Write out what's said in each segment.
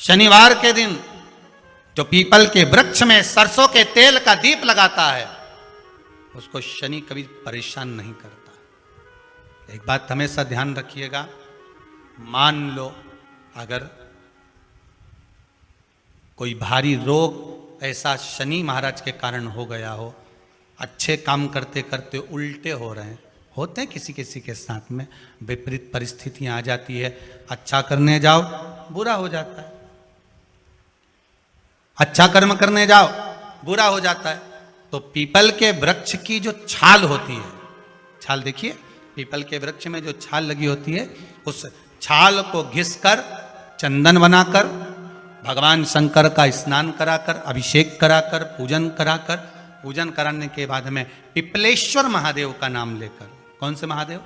शनिवार के दिन जो पीपल के वृक्ष में सरसों के तेल का दीप लगाता है उसको शनि कभी परेशान नहीं करता। एक बात हमेशा ध्यान रखिएगा, मान लो अगर कोई भारी रोग ऐसा शनि महाराज के कारण हो गया हो, अच्छे काम करते करते उल्टे हो रहे हैं, होते हैं किसी किसी के साथ में, विपरीत परिस्थितियां आ जाती है, अच्छा करने जाओ बुरा हो जाता है, अच्छा कर्म करने जाओ बुरा हो जाता है। तो पीपल के वृक्ष की जो छाल होती है, छाल देखिए, पीपल के वृक्ष में जो छाल लगी होती है, उस छाल को घिसकर चंदन बनाकर भगवान शंकर का स्नान कराकर, अभिषेक कराकर, पूजन कराने के बाद में पिपलेश्वर महादेव का नाम लेकर, कौन से महादेव?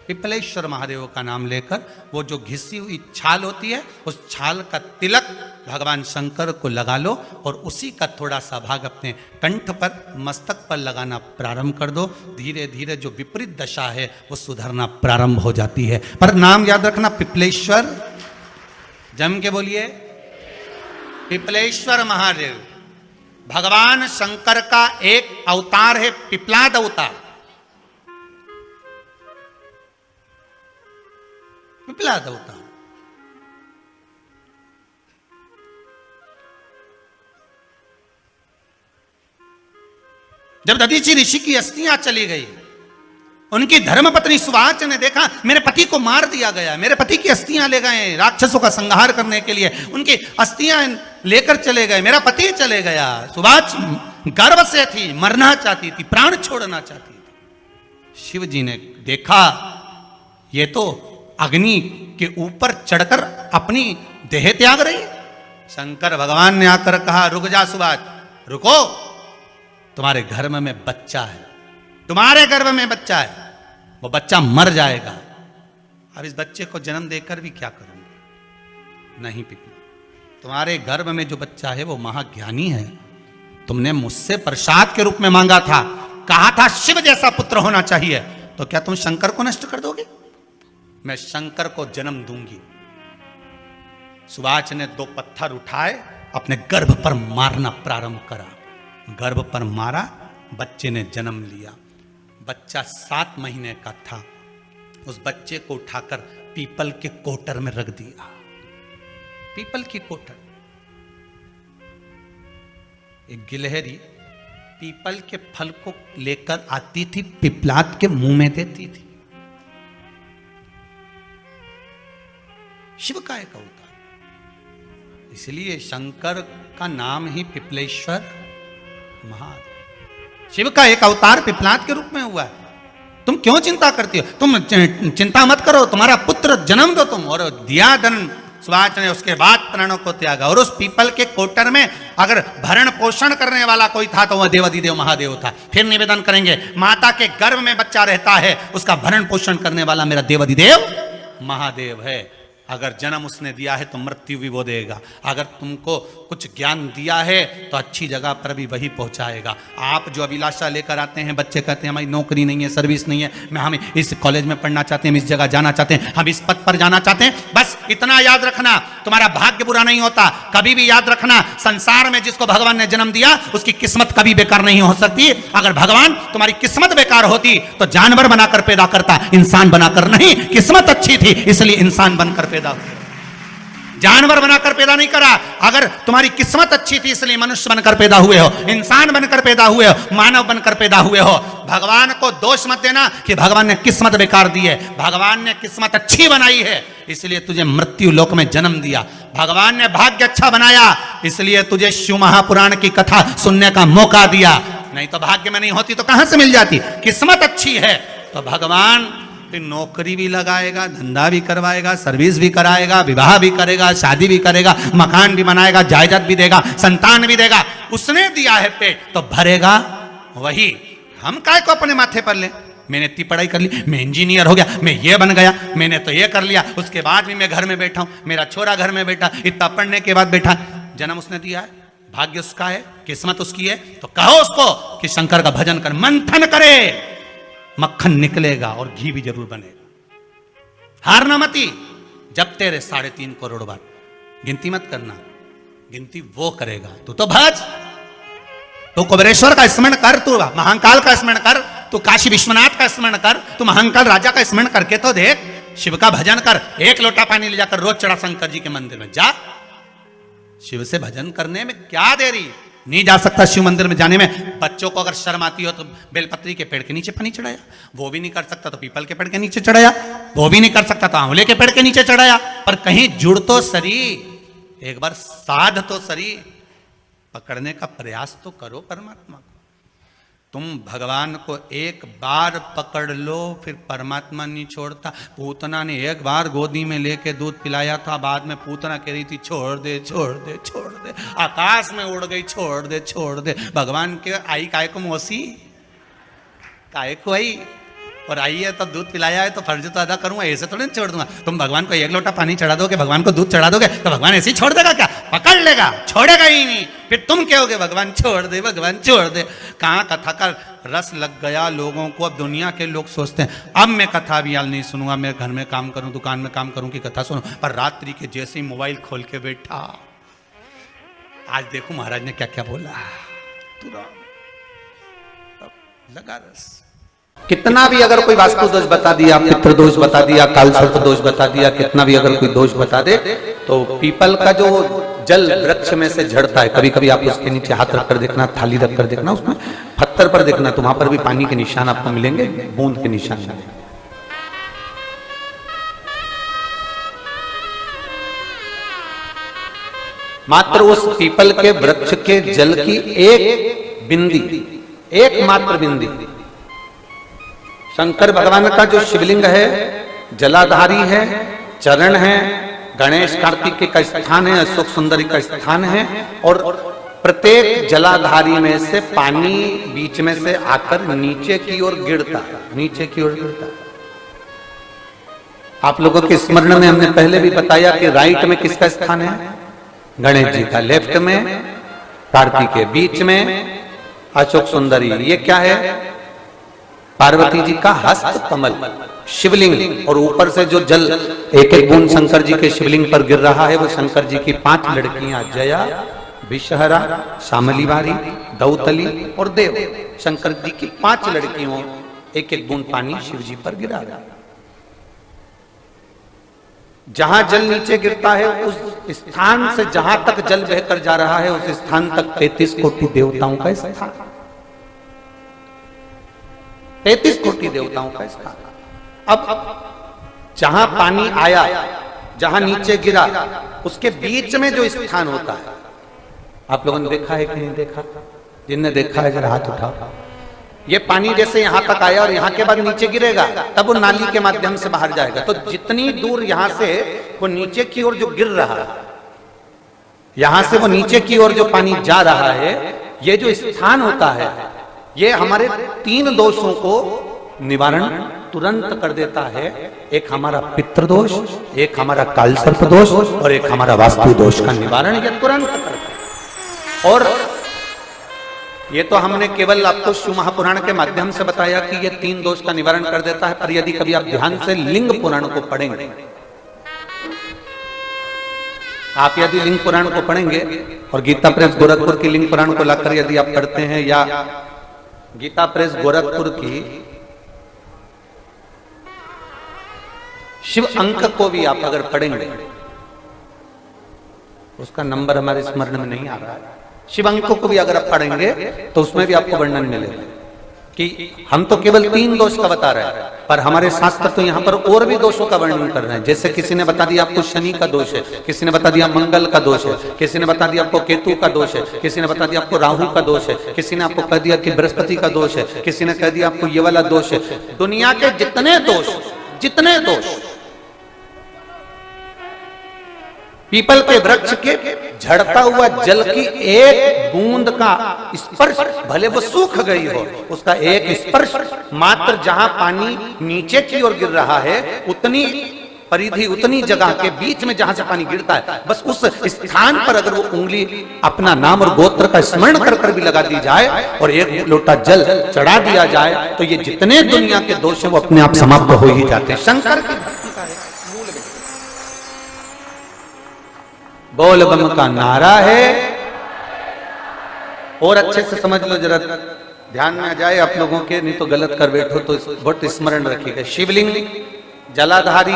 पिपलेश्वर महादेव का नाम लेकर वो जो घिसी हुई छाल होती है उस छाल का तिलक भगवान शंकर को लगा लो और उसी का थोड़ा सा भाग अपने कंठ पर, मस्तक पर लगाना प्रारंभ कर दो। धीरे धीरे जो विपरीत दशा है वो सुधरना प्रारंभ हो जाती है। पर नाम याद रखना, पिपलेश्वर, जम के बोलिए, पिपलेश्वर महादेव भगवान शंकर का एक अवतार है, पिपलाद अवतार। पिपलाद अवतार जब दधीचि ऋषि की अस्थियां चली गई, उनकी धर्मपत्नी सुवाच ने देखा मेरे पति को मार दिया गया, मेरे पति की अस्थियां ले गए राक्षसों का संहार करने के लिए, उनकी अस्थियां लेकर चले गए, मेरा पति चले गया। सुवाच गर्व से थी, मरना चाहती थी, प्राण छोड़ना चाहती थी। शिव जी ने देखा ये तो अग्नि के ऊपर चढ़कर अपनी देह त्याग रही। शंकर भगवान ने आकर कहा रुक जा सुवाच, रुको, तुम्हारे गर्भ में बच्चा है, तुम्हारे गर्भ में बच्चा है, वो बच्चा मर जाएगा। अब इस बच्चे को जन्म देकर भी क्या करूंगी? नहीं पिपला, तुम्हारे गर्भ में जो बच्चा है वो महाज्ञानी है, तुमने मुझसे प्रसाद के रूप में मांगा था, कहा था शिव जैसा पुत्र होना चाहिए, तो क्या तुम शंकर को नष्ट कर दोगे? मैं शंकर को जन्म दूंगी। सुवाच ने 2 पत्थर उठाए, अपने गर्भ पर मारना प्रारंभ करा, गर्भ पर मारा, बच्चे ने जन्म लिया। बच्चा 7 महीने का था। उस बच्चे को उठाकर पीपल के कोटर में रख दिया। पीपल की कोटर, एक गिलहरी पीपल के फल को लेकर आती थी, पिपलाद के मुंह में देती थी। शिव का एक अवतार, इसलिए शंकर का नाम ही पिपलेश्वर महादेव। शिव का एक अवतार पिपलाद के रूप में हुआ है। तुम क्यों चिंता करती हो? तुम चिंता मत करो, तुम्हारा पुत्र जन्म दो तुम। और दिया धन सुवाच ने, उसके बाद प्राणों को त्यागा। और उस पीपल के कोटर में अगर भरण पोषण करने वाला कोई था तो वह देवाधिदेव महादेव था। फिर निवेदन करेंगे, माता के गर्भ में बच्चा रहता है, उसका भरण पोषण करने वाला मेरा देवाधिदेव महादेव है। अगर जन्म उसने दिया है तो मृत्यु भी वो देगा। अगर तुमको कुछ ज्ञान दिया है तो अच्छी जगह पर भी वही पहुंचाएगा। आप जो अभिलाषा लेकर आते हैं, बच्चे कहते हैं हमारी नौकरी नहीं है, सर्विस नहीं है, हम इस कॉलेज में पढ़ना चाहते हैं, हम इस जगह जाना चाहते हैं, हम इस पद पर जाना चाहते हैं, बस इतना याद रखना, तुम्हारा भाग्य बुरा नहीं होता। कभी भी याद रखना, संसार में जिसको भगवान ने जन्म दिया उसकी किस्मत कभी बेकार नहीं हो सकती। अगर भगवान तुम्हारी किस्मत बेकार होती तो जानवर बनाकर पैदा करता, इंसान बनाकर नहीं। किस्मत अच्छी थी इसलिए इंसान बनकर पैदा, जानवर बनाकर पैदा नहीं करा। अगर तुम्हारी किस्मत अच्छी थी इसलिए मनुष्य बनकर पैदा हुए हो, इंसान बनकर पैदा हुए हो, मानव बनकर पैदा हुए हो। भगवान को दोष मत देना कि भगवान ने किस्मत बेकार दी है। भगवान ने किस्मत अच्छी बनाई है इसलिए तुझे मृत्यु लोक में जन्म दिया। भगवान ने भाग्य अच्छा बनाया इसलिए तुझे शिव महापुराण की कथा सुनने का मौका दिया। नहीं तो भाग्य में नहीं होती तो कहां से मिल जाती? किस्मत अच्छी है तो भगवान नौकरी भी लगाएगा, धंधा भी करवाएगा, सर्विस भी कराएगा, विवाह भी करेगा, शादी भी करेगा, मकान भी बनाएगा, जायदाद भी देगा, संतान भी देगा। उसने दिया है पेट तो भरेगा वही। हम काय को अपने माथे पर ले? मैंने इतनी पढ़ाई कर ली, मैं इंजीनियर हो गया, मैं ये बन गया, मैंने तो ये कर लिया, उसके बाद भी मैं घर में बैठा हूं, मेरा छोरा घर में बैठा, इतना पढ़ने के बाद बैठा। जन्म उसने दिया है, भाग्य उसका है, किस्मत उसकी है, तो कहो उसको कि शंकर का भजन कर, मंथन करे, मक्खन निकलेगा और घी भी जरूर बनेगा। हारना मती, जब तेरे 3.5 करोड़ बार गिनती मत करना, गिनती वो करेगा। तू तो भज, तू कुबेरेश्वर का स्मरण कर, तू महाकाल का स्मरण कर, तू काशी विश्वनाथ का स्मरण कर, तू महाकाल राजा का स्मरण करके तो देख, शिव का भजन कर। एक लोटा पानी ले जाकर रोज चढ़ा शंकर जी के मंदिर में जा। शिव से भजन करने में क्या देरी। नहीं जा सकता शिव मंदिर में जाने में। बच्चों को अगर शर्म आती हो तो बेलपत्री के पेड़ के नीचे पानी चढ़ाया, वो भी नहीं कर सकता तो पीपल के पेड़ के नीचे चढ़ाया, वो भी नहीं कर सकता तो आंवले के पेड़ के नीचे चढ़ाया। पर कहीं जुड़ तो सरी, एक बार साध तो सरी, पकड़ने का प्रयास तो करो परमात्मा को। तुम भगवान को एक बार पकड़ लो, फिर परमात्मा नहीं छोड़ता। पूतना ने एक बार गोदी में लेके दूध पिलाया था, बाद में पूतना कह रही थी छोड़ दे छोड़ दे छोड़ दे, आकाश में उड़ गई, छोड़ दे छोड़ दे। भगवान के आई काय को मौसी, काय को आई, और आई है तो दूध पिलाया है तो फर्ज तो अदा करूंगा, ऐसे थोड़ी छोड़ दूंगा। तुम भगवान को एक लोटा पानी चढ़ा दोगे, भगवान को दूध चढ़ा दोगे तो भगवान ऐसे ही छोड़ देगा क्या? पकड़ लेगा, छोड़ेगा ही नहीं। फिर तुम कहोगे भगवान छोड़ दे, भगवान छोड़ दे। कहाँ कथा का रस लग गया लोगों को। अब दुनिया के लोग सोचते हैं अब मैं कथा भी यार नहीं सुनूंगा, मैं घर में काम करूं, दुकान में काम करूं कि कथा सुनूं। पर रात्रि के जैसे ही मोबाइल खोल के बैठा, आज देखो महाराज ने क्या क्या बोला, लगा रस। कितना भी अगर कोई वास्तु दोष बता दिया, पितृ दोष बता दिया, काल सर्प दोष बता दिया, कितना भी अगर कोई दोष बता दे, तो पीपल का जो जल वृक्ष में से झड़ता है, कभी कभी आप उसके नीचे हाथ रखकर देखना, थाली रखकर देखना, उसमें पत्थर पर देखना, तो वहां पर भी पानी के निशान आपको मिलेंगे, बूंद के निशान मिलेंगे। मात्र उस पीपल के वृक्ष के जल की एक बिंदी, एकमात्र बिंदी, शंकर भगवान का जो शिवलिंग है जलाधारी है, चरण है, गणेश कार्तिक का स्थान है, अशोक सुंदरी का स्थान है, और प्रत्येक जलाधारी में से पानी बीच में से आकर नीचे की ओर गिरता है, नीचे की ओर गिरता है। आप लोगों के स्मरण में हमने पहले भी बताया कि राइट में किसका स्थान है? गणेश जी का, लेफ्ट में कार्तिक के, बीच में अशोक सुंदरी। ये क्या है? पार्वती जी का हस्त कमल शिवलिंग, और ऊपर से जो जल एक एक बूंद शंकर जी के शिवलिंग पर गिर रहा है, वो शंकर जी की 5 लड़कियां जया, विषहरा, शामलीवारी, दौतली और देव, शंकर जी की 5 लड़कियों एक एक बूंद पानी शिव जी पर गिरा रहा। जहां जल नीचे गिरता है उस स्थान से जहां तक जल बहकर जा रहा है, उस स्थान तक 33 कोटि देवताओं का स्थान, 33 कोटि देवताओं का स्थान। अब जहां पानी आया, जहां नीचे गिरा, उसके बीच में जो स्थान होता है, आप लोगों ने देखा है कि नहीं देखा? जिनने देखा है जरा हाथ उठाओ। ये पानी जैसे यहां तक आया और यहां के बाद नीचे गिरेगा, तब वो नाली के माध्यम से बाहर जाएगा। तो जितनी दूर यहां से वो नीचे की ओर जो गिर रहा है, यहां से वो नीचे की ओर जो पानी जा रहा है, ये जो स्थान होता है, ये हमारे 3 दोषों को निवारण तुरंत कर देता है। एक हमारा पितृदोष, एक हमारा काल सर्प दोष, और एक हमारा वास्तु दोष का निवारण ये तुरंत करता है। और ये तो हमने केवल आपको शिव महापुराण के माध्यम से बताया कि ये 3 दोष का निवारण कर देता है। पर यदि कभी आप ध्यान से लिंग पुराण को पढ़ेंगे, आप यदि लिंग पुराण को पढ़ेंगे और गीता प्रेस गोरखपुर की लिंग पुराण को लाकर यदि आप पढ़ते हैं, या गीता प्रेस गोरखपुर की शिव अंक को भी आप अगर पढ़ेंगे, उसका नंबर हमारे स्मरण में नहीं आ रहा है, शिव अंक को भी अगर आप पढ़ेंगे तो उसमें भी आपको वर्णन मिलेगा कि हम तो केवल 3 दोष का बता रहे हैं, पर हमारे शास्त्र तो यहाँ पर और भी दोषों का वर्णन कर रहे हैं। जैसे किसी ने बता दिया आपको शनि का दोष है, किसी ने बता दिया मंगल का दोष है, किसी ने बता दिया आपको केतु का दोष है, किसी ने बता दिया आपको राहु का दोष है, किसी ने आपको कह दिया कि बृहस्पति का दोष है, किसी ने कह दिया आपको ये वाला दोष है। दुनिया के जितने दोष पीपल के वृक्ष के झड़ता हुआ जल की एक बूंद का स्पर्श, भले वो सूख गई हो, उसका एक स्पर्श मात्र जहां पानी नीचे की ओर गिर रहा है, उतनी परिधि, उतनी जगह के बीच में जहां से पानी गिरता है, बस उस स्थान पर अगर वो उंगली अपना नाम और गोत्र का स्मरण कर कर भी लगा दी जाए और एक लोटा जल चढ़ा दिया जाए, तो ये जितने दुनिया के दोष हैं वो अपने आप समाप्त हो ही जाते हैं। शंकर की भक्ति का है मूल में। बोल बम का नारा है। और अच्छे से समझ लो जरा, ध्यान में आ जाए आप लोगों के, नहीं तो गलत कर बैठो तो बहुत स्मरण रखिएगा। शिवलिंग जलाधारी,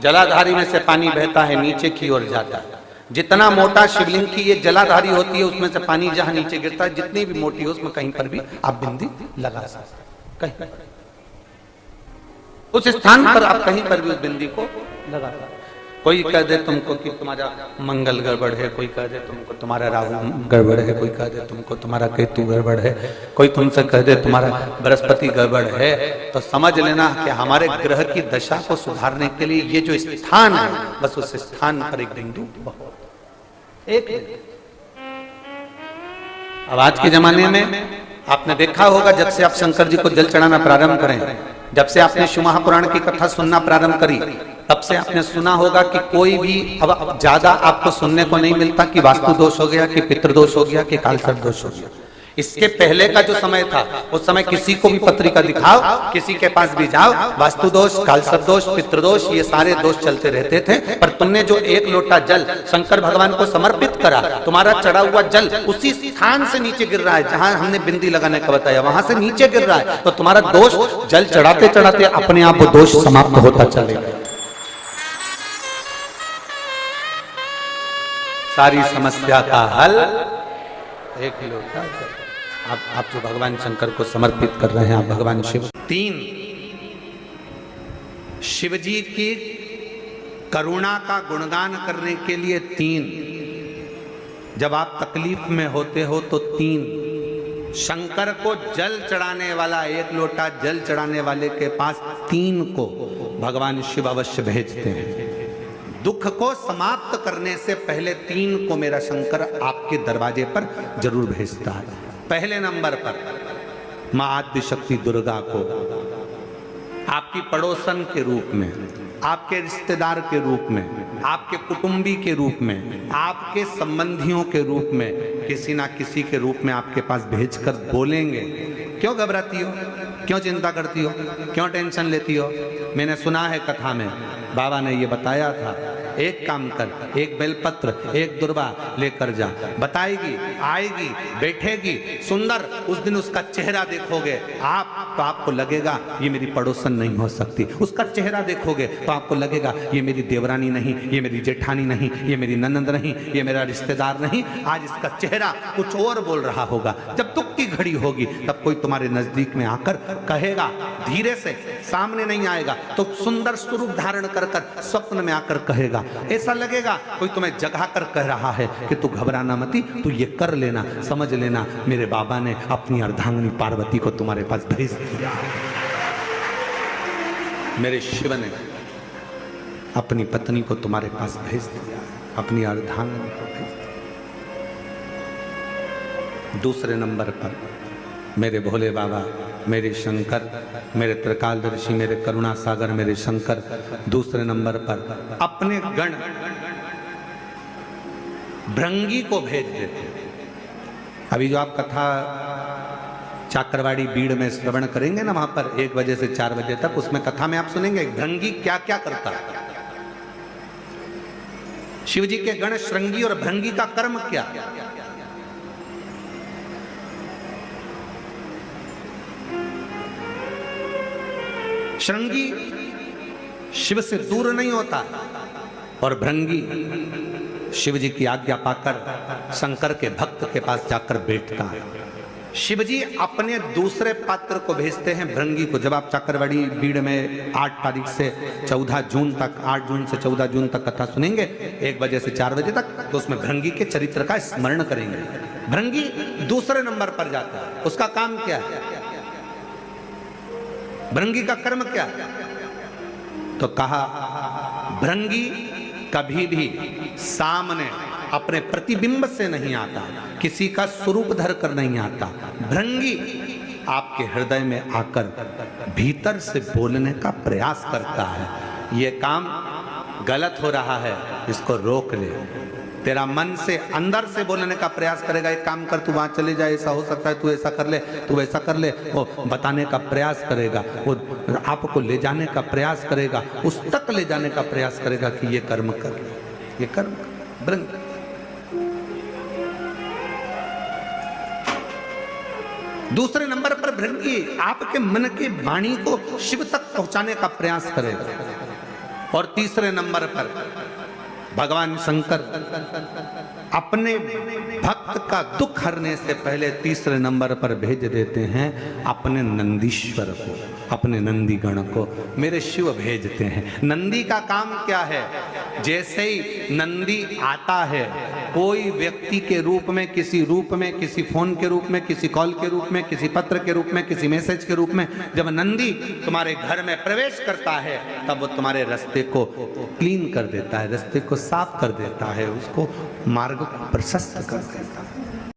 जलाधारी में से पानी बहता है नीचे की ओर जाता है। जितना मोटा शिवलिंग की ये जलाधारी होती है उसमें से पानी जहां नीचे गिरता है, जितनी भी मोटी हो उसमें कहीं पर भी आप बिंदी लगा सकते, कहीं उस स्थान पर आप कहीं पर भी उस बिंदी को लगा। कोई कह दे तुमको कि तुम्हारा मंगल गड़बड़ है, कोई कह दे तुमको तुम्हारा राहु गड़बड़ है, कोई कह दे तुमको तुम्हारा केतु गड़बड़ है, कोई तुमसे कह दे तुम्हारा बृहस्पति गड़बड़ है, तो समझ लेना कि हमारे ग्रह की दशा को सुधारने के लिए ये जो स्थान है, बस उस स्थान पर एक बिंदु एक। अब आज के जमाने में आपने देखा होगा, जब से आप शंकर जी को जल चढ़ाना प्रारंभ करें, जब से आपने शिव महापुराण की कथा सुनना प्रारंभ करी, तब से आपने सुना होगा कि कोई भी अब ज्यादा आपको सुनने को नहीं मिलता कि वास्तु दोष हो गया, कि पितृदोष हो गया, कि कालसर्प दोष हो गया। इसके पहले का जो समय था, उस समय किसी को भी पत्रिका दिखाओ, किसी के पास भी जाओ, वास्तु दोष, कालसर्प दोष, पितृदोष, ये सारे दोष चलते रहते थे। पर तुमने जो एक लोटा जल शंकर भगवान को समर्पित करा, तुम्हारा चढ़ा हुआ जल उसी स्थान से नीचे गिर रहा है जहां हमने बिंदी लगाने का बताया, वहां से नीचे गिर रहा है, तो तुम्हारा दोष जल चढ़ाते चढ़ाते अपने आप वो दोष समाप्त होता चलेगा। सारी समस्या का हल एक लोटा। आप जो भगवान शंकर को समर्पित कर रहे हैं, आप भगवान शिव। 3, शिव जी की करुणा का गुणगान करने के लिए 3, जब आप तकलीफ में होते हो तो 3, शंकर को जल चढ़ाने वाला, एक लोटा जल चढ़ाने वाले के पास 3 को भगवान शिव अवश्य भेजते हैं। दुख को समाप्त करने से पहले 3 को मेरा शंकर आपके दरवाजे पर जरूर भेजता है। पहले नंबर पर मां आद्य शक्ति दुर्गा को आपकी पड़ोसन के रूप में, आपके रिश्तेदार के रूप में, आपके कुटुंबी के रूप में, आपके संबंधियों के रूप में, किसी ना किसी के रूप में आपके पास भेजकर बोलेंगे, क्यों घबराती हो, क्यों चिंता करती हो, क्यों टेंशन लेती हो। मैंने सुना है कथा में बाबा ने ये बताया था, एक काम कर, एक बेलपत्र, एक दुर्वा लेकर जा, बताएगी, आएगी, बैठेगी, सुंदर, उस दिन उसका चेहरा देखोगे आप तो आपको लगेगा ये मेरी पड़ोसन नहीं हो सकती। उसका चेहरा देखोगे तो आपको लगेगा ये मेरी देवरानी नहीं, ये मेरी जेठानी नहीं, ये मेरी ननंद नहीं, ये मेरा रिश्तेदार नहीं। आज इसका चेहरा कुछ और बोल रहा होगा। जब दुख की घड़ी होगी तब कोई तुम्हारे नजदीक में आकर कहेगा, धीरे से, सामने नहीं आएगा तो सुंदर स्वरूप धारण कर स्वप्न में आकर कहेगा। ऐसा लगेगा कोई तुम्हें जगा कर कह रहा है कि तू घबराना मती, तू ये कर लेना, समझ लेना मेरे बाबा ने अपनी अर्धांगिनी पार्वती को तुम्हारे पास भेज दिया, मेरे शिव ने अपनी पत्नी को तुम्हारे पास भेज दिया, अपनी अर्धांगिनी को भेज दिया। दूसरे नंबर पर मेरे भोले बाबा, मेरे शंकर, मेरे त्रिकालदर्शी, मेरे करुणा सागर, मेरे शंकर दूसरे नंबर पर अपने गण भृंगी को भेज देते। अभी जो आप कथा चाकरवाड़ी बीड़ में श्रवण करेंगे ना, वहां पर 1 बजे से 4 बजे तक, उसमें कथा में आप सुनेंगे भृंगी क्या क्या करता है। शिव जी के गण श्रृंगी और भृंगी का कर्म क्या। श्रृंगी शिव से दूर नहीं होता और भृंगी शिव जी की आज्ञा पाकर शंकर के भक्त के पास जाकर बैठता है। शिव जी अपने दूसरे पात्र को भेजते हैं भृंगी को। जब आप चाकरवाड़ी बीड़ में 8 तारीख से 14 जून तक, 8 जून से 14 जून तक कथा सुनेंगे 1 बजे से 4 बजे तक, तो उसमें भृंगी के चरित्र का स्मरण करेंगे। भृंगी दूसरे नंबर पर जाता है। उसका काम क्या है, भृंगी का कर्म क्या है? तो कहा भृंगी कभी भी सामने अपने प्रतिबिंब से नहीं आता, किसी का स्वरूप धर कर नहीं आता। भृंगी आपके हृदय में आकर भीतर से बोलने का प्रयास करता है। ये काम गलत हो रहा है, इसको रोक ले। तेरा मन से अंदर से बोलने का प्रयास करेगा, एक काम कर, तू वहां चले जाए, ऐसा हो सकता है, तू ऐसा कर ले, तू ऐसा कर ले। वो बताने का प्रयास करेगा, वो आपको ले जाने का प्रयास करेगा, उस तक ले जाने का प्रयास करेगा कि ये कर्म कर, ये कर्म। भृंगी दूसरे नंबर पर भृंगी आपके मन की वाणी को शिव तक पहुंचाने का प्रयास करेगा। और तीसरे नंबर पर भगवान शंकर अपने भक्त का दुख हरने से पहले तीसरे नंबर पर भेज देते हैं अपने नंदीश्वर को, अपने नंदीगण को मेरे शिव भेजते हैं। नंदी का काम क्या है? जैसे ही नंदी आता है, कोई व्यक्ति के रूप में, किसी रूप में, किसी फोन के रूप में, किसी कॉल के रूप में, किसी पत्र के रूप में, किसी मैसेज के रूप में, जब नंदी तुम्हारे घर में प्रवेश करता है तब वो तुम्हारे रास्ते को क्लीन कर देता है, रास्ते को साफ कर देता है, उसको मार्ग को प्रशस्त कर देता है।